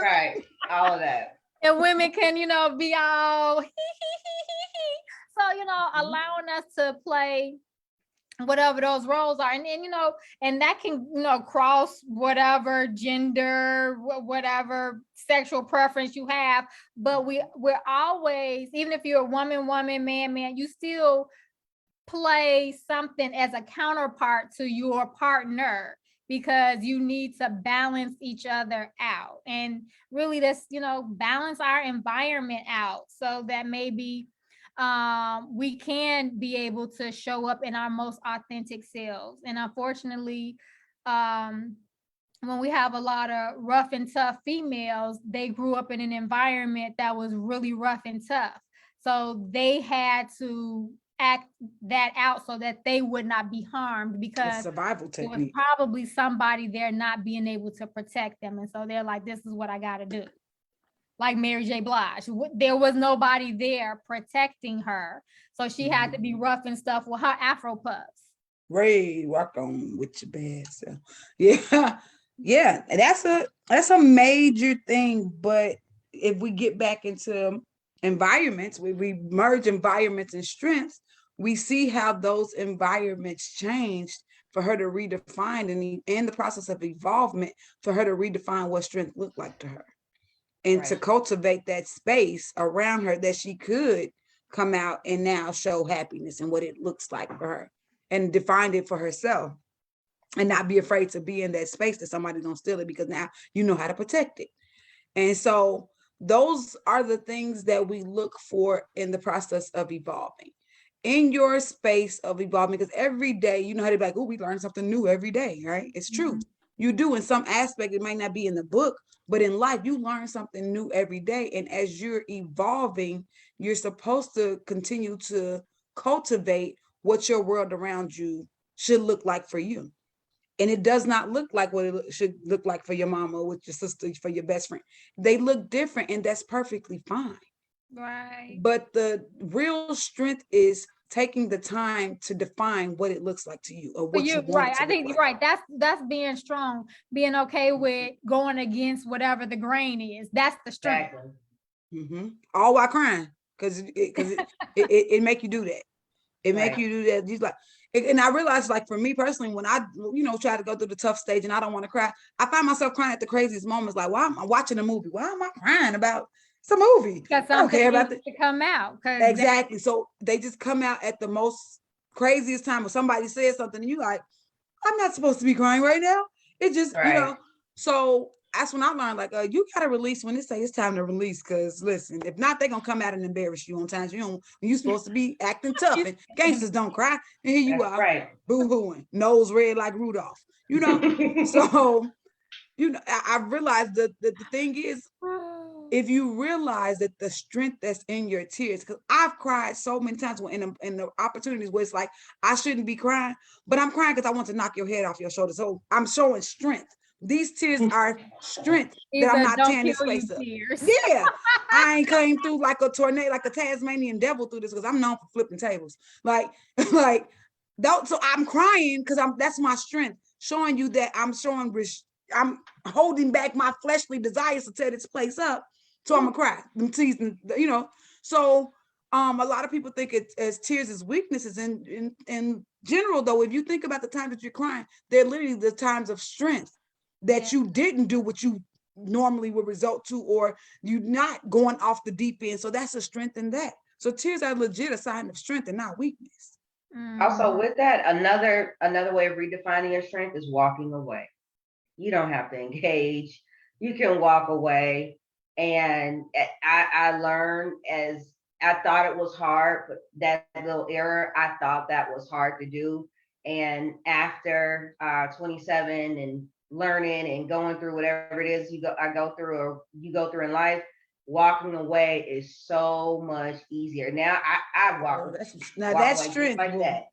Right, all of that. And women can, be all so, allowing us to play whatever those roles are, and that can, cross whatever gender, whatever sexual preference you have. But we're always, even if you're a woman, man, you still play something as a counterpart to your partner, because you need to balance each other out, and really that's, balance our environment out, so that maybe we can be able to show up in our most authentic selves. And unfortunately, when we have a lot of rough and tough females, they grew up in an environment that was really rough and tough, so they had to act that out so that they would not be harmed, because survival technique. There was probably somebody there not being able to protect them, and so they're like, this is what I got to do. Like Mary J. Blige, there was nobody there protecting her, so she had to be rough and stuff with her Afro puffs. Ray, rock on with your bad self. Yeah, that's a major thing. But if we get back into environments, we merge environments and strengths, we see how those environments changed for her to redefine, and the process of evolvement for her to redefine what strength looked like to her, and to cultivate that space around her that she could come out and now show happiness and what it looks like for her, and define it for herself, and not be afraid to be in that space that somebody's gonna steal it, because now you know how to protect it. And so those are the things that we look for in the process of evolving. In your space of evolving, because every day, you know how to be like, oh, we learn something new every day, right? It's true. You do in some aspect, it might not be in the book, but in life, you learn something new every day. And as you're evolving, you're supposed to continue to cultivate what your world around you should look like for you. And it does not look like what it should look like for your mama, with your sister, for your best friend. They look different, and that's perfectly fine. Right. But the real strength is taking the time to define what it looks like to you, or what you want. Right. I think you're right. That's being strong, being okay with going against whatever the grain is. That's the strength. Exactly. All while crying, because it make you do that. It make you do that. Just like, and I realized, like, for me personally, when I, try to go through the tough stage and I don't want to cry, I find myself crying at the craziest moments. Like, why am I watching a movie? Why am I crying about? It's a movie. Because I don't care about it to come out. Exactly. So they just come out at the most craziest time, when somebody says something and you like, I'm not supposed to be crying right now. It just, so that's when I learned, like, you got to release when they say it's time to release. Because listen, if not, they're going to come out and embarrass you on times you're supposed to be acting tough, and gangsters don't cry. And here you are, boo-hooing, nose red like Rudolph, So, I realized that the thing is, if you realize that the strength that's in your tears, because I've cried so many times in the opportunities where it's like, I shouldn't be crying, but I'm crying because I want to knock your head off your shoulders. So I'm showing strength. These tears are strength that I'm not tearing this face up. Yeah, I ain't came through like a tornado, like a Tasmanian devil through this, because I'm known for flipping tables. So I'm crying because that's my strength, showing you that I'm showing I'm holding back my fleshly desires to tear this place up. So I'm gonna cry. Them tears, you know. So a lot of people think it as tears as weaknesses. In general, though, if you think about the times that you're crying, they're literally the times of strength that you didn't do what you normally would result to, or you not going off the deep end. So that's a strength in that. So tears are legit a sign of strength and not weakness. Also, with that, another way of redefining your strength is walking away. You don't have to engage. You can walk away. And I learned, as I thought it was hard, but that little error, I thought that was hard to do. And after 27 and learning and going through whatever it is you go through in life, walking away is so much easier. Now I walk that's away strength like that.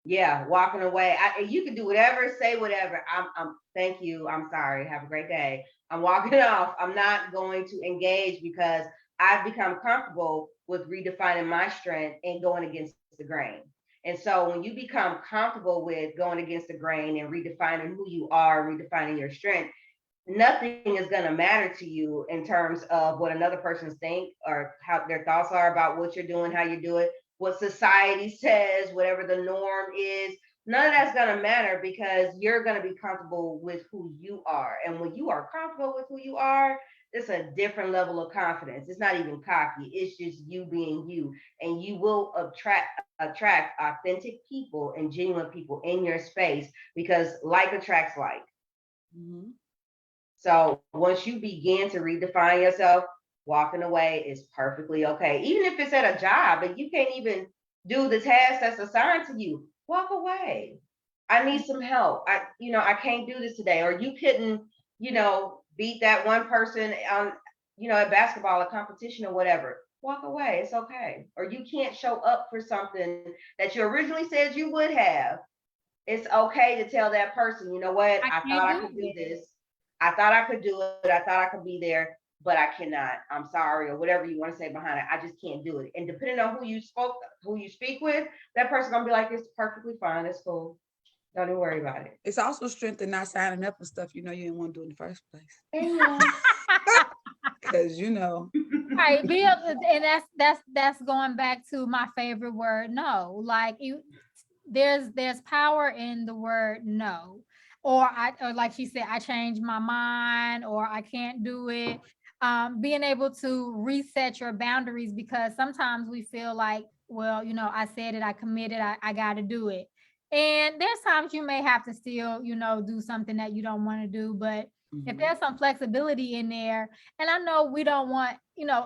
Yeah, walking away. You can do whatever, say whatever. I'm thank you. I'm sorry. Have a great day. I'm walking off. I'm not going to engage because I've become comfortable with redefining my strength and going against the grain. And so when you become comfortable with going against the grain and redefining who you are, redefining your strength, nothing is going to matter to you in terms of what another person thinks or how their thoughts are about what you're doing, how you do it, what society says, whatever the norm is. None of that's going to matter because you're going to be comfortable with who you are. And when you are comfortable with who you are, it's a different level of confidence. It's not even cocky. It's just you being you. And you will attract authentic people and genuine people in your space because like attracts like. Mm-hmm. So once you begin to redefine yourself, walking away is perfectly okay. Even if it's at a job and you can't even do the task that's assigned to you, walk away. I need some help. I can't do this today. Or you couldn't, beat that one person on, at basketball or competition or whatever. Walk away. It's okay. Or you can't show up for something that you originally said you would have. It's okay to tell that person, you know what? I thought I could do this. I thought I could do it. I thought I could be there, but I cannot. I'm sorry, or whatever you want to say behind it. I just can't do it. And depending on who you speak with, that person's gonna be like, it's perfectly fine. It's cool. Don't even worry about it. It's also strength in not signing up for stuff you didn't want to do in the first place. Because Right, and that's going back to my favorite word, no. Like there's power in the word no. Or like she said, I changed my mind, or I can't do it. Being able to reset your boundaries, because sometimes we feel like, well, I said it, I committed, I got to do it. And there's times you may have to still, do something that you don't want to do. But if there's some flexibility in there, and I know we don't want,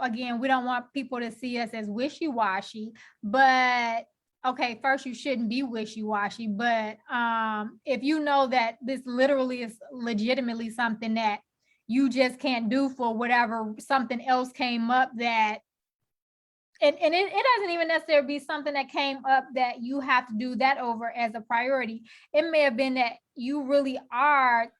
again, we don't want people to see us as wishy-washy, but okay, first, you shouldn't be wishy-washy, but if you know that this literally is legitimately something that you just can't do for whatever something else came up that, and it doesn't even necessarily be something that came up that you have to do that over as a priority. It may have been that you really are,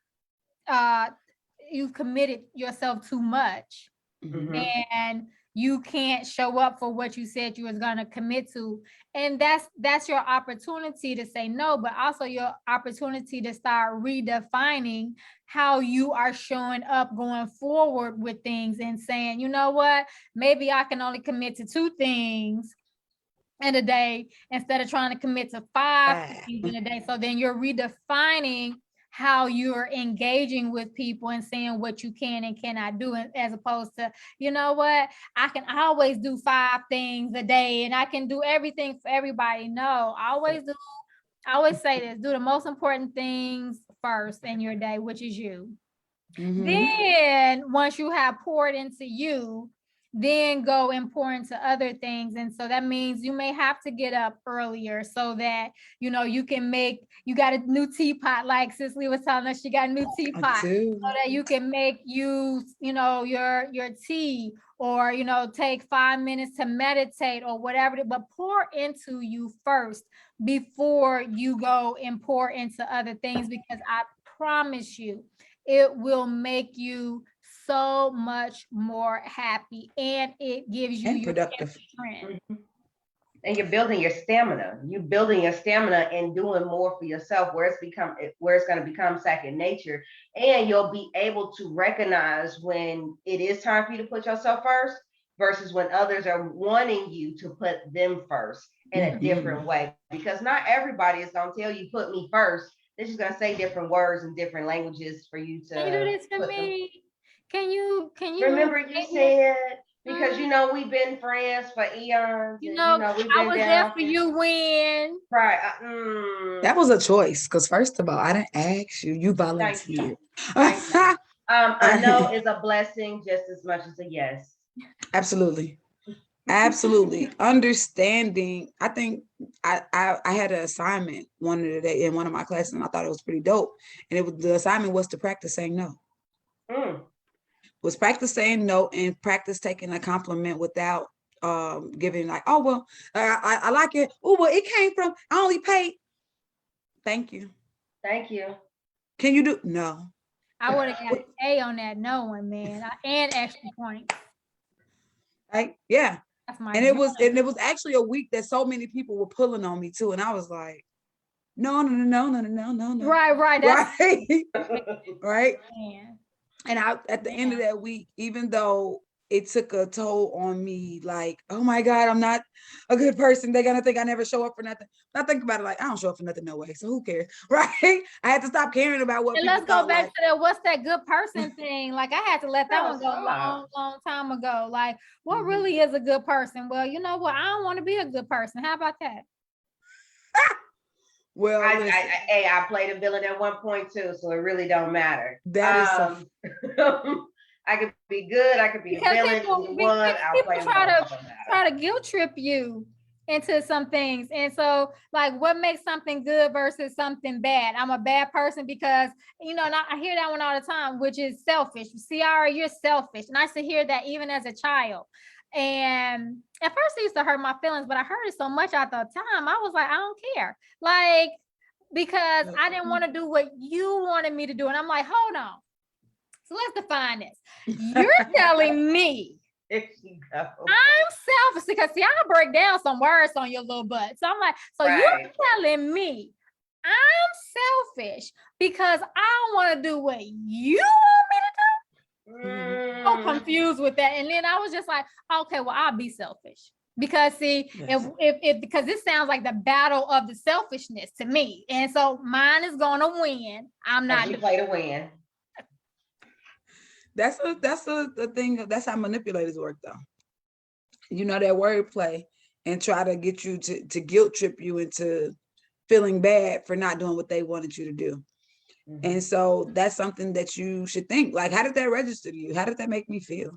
you've committed yourself too much. Mm-hmm. And you can't show up for what you said you was going to commit to. And that's your opportunity to say no, but also your opportunity to start redefining how you are showing up going forward with things and saying, you know what, maybe I can only commit to 2 things in a day instead of trying to commit to 5 things in a day. So then you're redefining how you're engaging with people and saying what you can and cannot do, as opposed to, you know what, I can always do 5 things a day and I can do everything for everybody. No, I always say this, do the most important things first in your day, which is you. Mm-hmm. Then once you have poured into you, then go and pour into other things. And so that means you may have to get up earlier so that, you got a new teapot, like Cicely was telling us, she got a new teapot so that you can make your tea, or, take 5 minutes to meditate or whatever, but pour into you first before you go and pour into other things, because I promise you, it will make you so much more happy, and it gives you your productive strength. And you're building your stamina. You're building your stamina and doing more for yourself, where it's going to become second nature. And you'll be able to recognize when it is time for you to put yourself first versus when others are wanting you to put them first in a different way. Because not everybody is going to tell you, put me first. They're just going to say different words and different languages for you to. Can you do this for me? Can you remember you said, because you know we've been friends for eons. You know we've been I was there for you when. Right. That was a choice, because first of all, I didn't ask you. You volunteered. Thank you. A no is a blessing just as much as a yes. Absolutely. Absolutely. Understanding. I think I had an assignment one of the day in one of my classes, and I thought it was pretty dope. And the assignment was to practice saying no. Was practice saying no and practice taking a compliment without giving like, oh, well, I like it. Oh, well, it came from, I only paid. Thank you. Thank you. Can you do? No. I would have got an A on that no one, man, and extra points. Right? Yeah. That's my and it was actually a week that so many people were pulling on me too. And I was like, no. Right. That's right. Right. Man. And at the end of that week, even though it took a toll on me, like, oh my God, I'm not a good person. They're gonna think I never show up for nothing. I think about it like, I don't show up for nothing no way. So who cares? Right. I had to stop caring about what and people let's go back like. to that what's that good person thing. Like I had to let that one go a long time ago. Like, what really is a good person? Well, you know what? I don't want to be a good person. How about that? Well, I played a villain at one point too, so it really don't matter. That is I could be good. I could be because a villain. People try to guilt trip you into some things, and so like, what makes something good versus something bad? I'm a bad person because I hear that one all the time, which is selfish. Ciara, you're selfish, and I used to hear that even as a child. And at first it used to hurt my feelings, but I heard it so much at the time, I was like, I don't care. Like, because I didn't want to do what you wanted me to do. And I'm like, hold on. So let's define this. You're telling me there you go. I'm selfish because I'll break down some words on your little butt. So I'm like, you're telling me I'm selfish because I don't want to do what you want me to do? So confused with that. And then I was just like, okay, well, I'll be selfish. Because if because this sounds like the battle of the selfishness to me. And so mine is gonna win. I'm not you play to win. That's the thing. That's how manipulators work though. That wordplay and try to get you to guilt trip you into feeling bad for not doing what they wanted you to do. And so that's something that you should think, like, how did that register to you? How did that make me feel?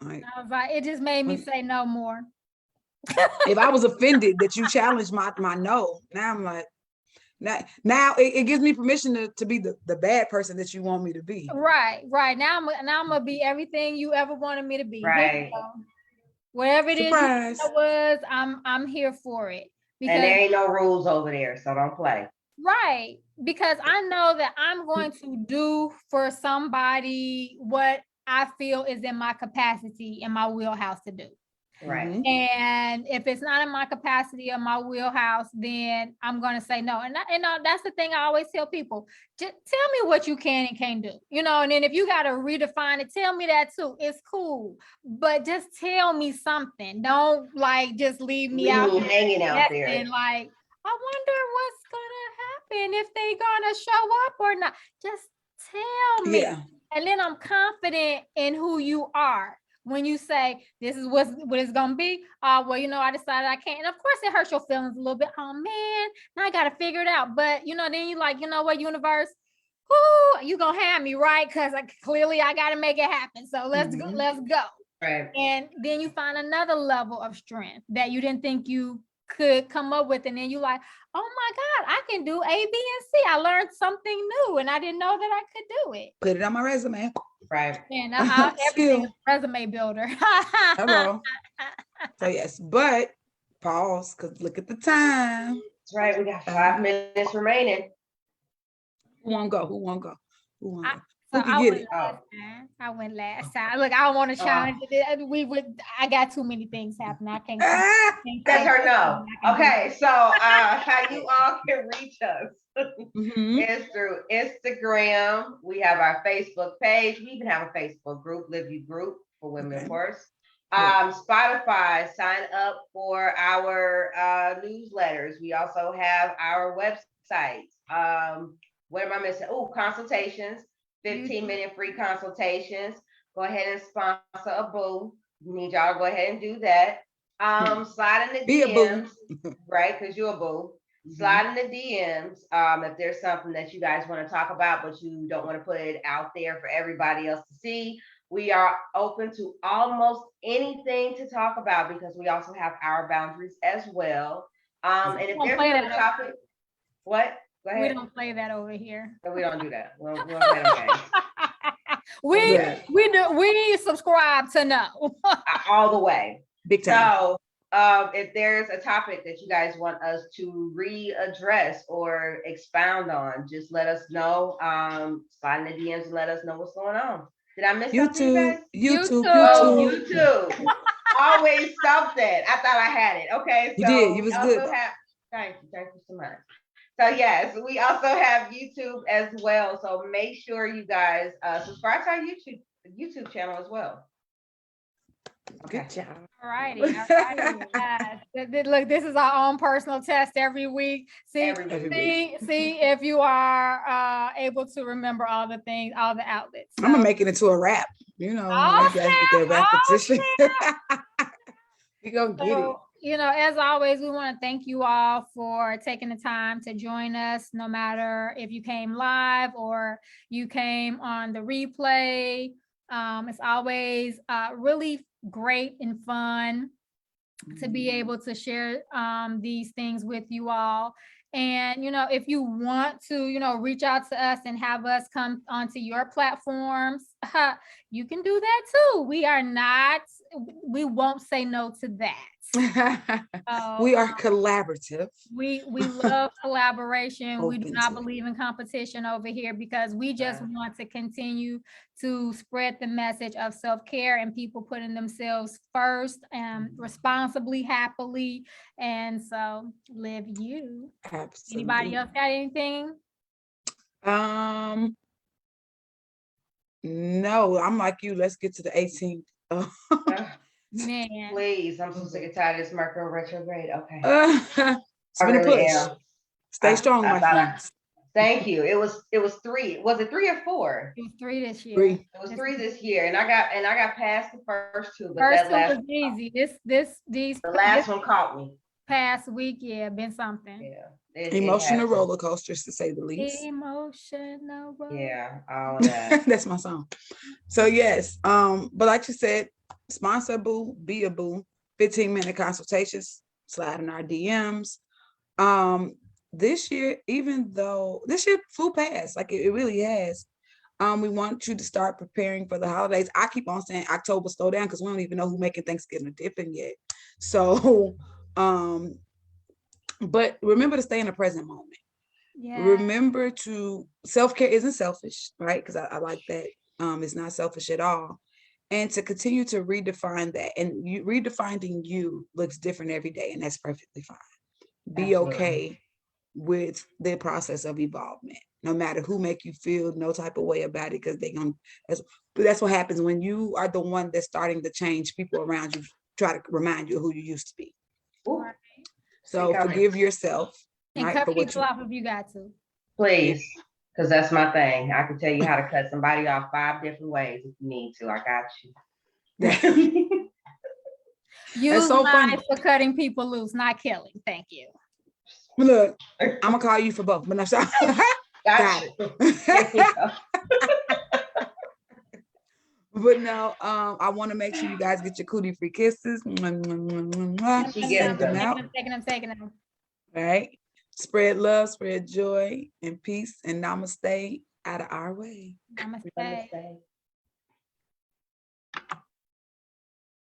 Like, I was like, it just made me say no more. If I was offended that you challenged my no, now I'm like, now it gives me permission to be the bad person that you want me to be. Right. Now I'm gonna be everything you ever wanted me to be. Right. Whatever it is that was, I'm here for it. Because, and there ain't no rules over there, so don't play. Right. Because I know that I'm going to do for somebody what I feel is in my capacity, in my wheelhouse to do. Right. And if it's not in my capacity or my wheelhouse, then I'm going to say no. And that's the thing I always tell people. Just tell me what you can and can't do. And then if you got to redefine it, tell me that too. It's cool. But just tell me something. Don't just leave me out there hanging out there. And I wonder what's gonna happen if they gonna show up or not. Just tell me. Yeah. And then I'm confident in who you are. When you say this is what it's gonna be, well, I decided I can't. And of course it hurts your feelings a little bit. Oh man, now I gotta figure it out. But then you like, what, universe, you gonna have me, right? Because clearly I gotta make it happen. So let's go. Right. And then you find another level of strength that you didn't think you could come up with, and then you like, oh my God, I can do A, B, and C. I learned something new, and I didn't know that I could do it. Put it on my resume. Right. And everything is a resume builder. Hello. So yes, but pause, because look at the time. That's right. We got 5 minutes remaining. Who won't go? So Who can I get went it? last time. I went last time. Look, I don't want to challenge it. I got too many things happening. I can't. That's say her no. I can do Okay, so how you all can reach us Mhm. is through Instagram. We have our Facebook page. We even have a Facebook group, Live You group for women, of course. Spotify, sign up for our newsletters. We also have our website. What am I missing? Oh, consultations, 15-minute free consultations. Go ahead and sponsor a boo. Need y'all to go ahead and do that. Slide in the Be a DMs, boo. right? Because you're a boo. Slide in the DMs if there's something that you guys want to talk about, but you don't want to put it out there for everybody else to see. We are open to almost anything to talk about because we also have our boundaries as well. And if there's a topic, what? Go ahead. We don't play that over here. No, we don't do that. We don't play them games. We subscribe to no. All the way. Big time. So if there's a topic that you guys want us to readdress or expound on, just let us know. Slide in the DMs and let us know what's going on. Did I miss something, you guys? YouTube. Always something. I thought I had it. Okay, so you did. You was good. Thank you so much. So yes, we also have YouTube as well. So make sure you guys subscribe to our YouTube channel as well. Okay. Good job. All righty. Yes. Look, this is our own personal test every week. See if you are able to remember all the things, all the outlets. So, I'm gonna make it into a rap. You know, you guys get their repetition. You gonna get it. You know, as always, we want to thank you all for taking the time to join us, no matter if you came live or you came on the replay. It's always really great and fun to be able to share these things with you all. And, you know, if you want to, you know, reach out to us and have us come onto your platforms, you can do that too. We won't say no to that. We are collaborative. We love collaboration. We do not believe in competition over here because we just want to continue to spread the message of self-care and people putting themselves first and responsibly, happily. And so live you. Absolutely. Anybody else got anything? No, I'm like you. Let's get to the 18th. Man, please, I'm so sick and tired of this Mercury retrograde. Okay. It's been a push. Stay strong, my friends. Thank you. It was 3. Was it 3 or 4? It was 3 this year. 3. It was 3 this year, and I got past the first 2, but first that last 2 was easy. The last one caught me. Past week, been something. Yeah. Emotional roller coasters, to say the least. Emotional roller. Yeah, all of that. That's my song. So yes, but like you said, sponsor a boo, be a boo. 15-minute consultations, slide in our DMs. This year, even though this year flew past, like it really has. We want you to start preparing for the holidays. I keep on saying October slow down because we don't even know who's making Thanksgiving dipping yet. So, but remember to stay in the present moment. Yeah. Remember to self-care isn't selfish, right? Because I like that. It's not selfish at all. And to continue to redefine that, and redefining you looks different every day, and that's perfectly fine. Be okay with the process of evolvement, no matter who make you feel no type of way about it, because that's what happens when you are the one that's starting to change. People around you try to remind you of who you used to be. Ooh. So forgive yourself. And cut people off if you got to. Please. Because that's my thing. I can tell you how to cut somebody off 5 different ways if you need to. I got you. Use knives for cutting people loose, not killing. Thank you. Look, I'm gonna call you for both, but I'm sorry. Got it. But no, I want to make sure you guys get your cootie-free kisses. Send them out. Taking them. All right. Spread love, spread joy and peace, and namaste out of our way. Namaste.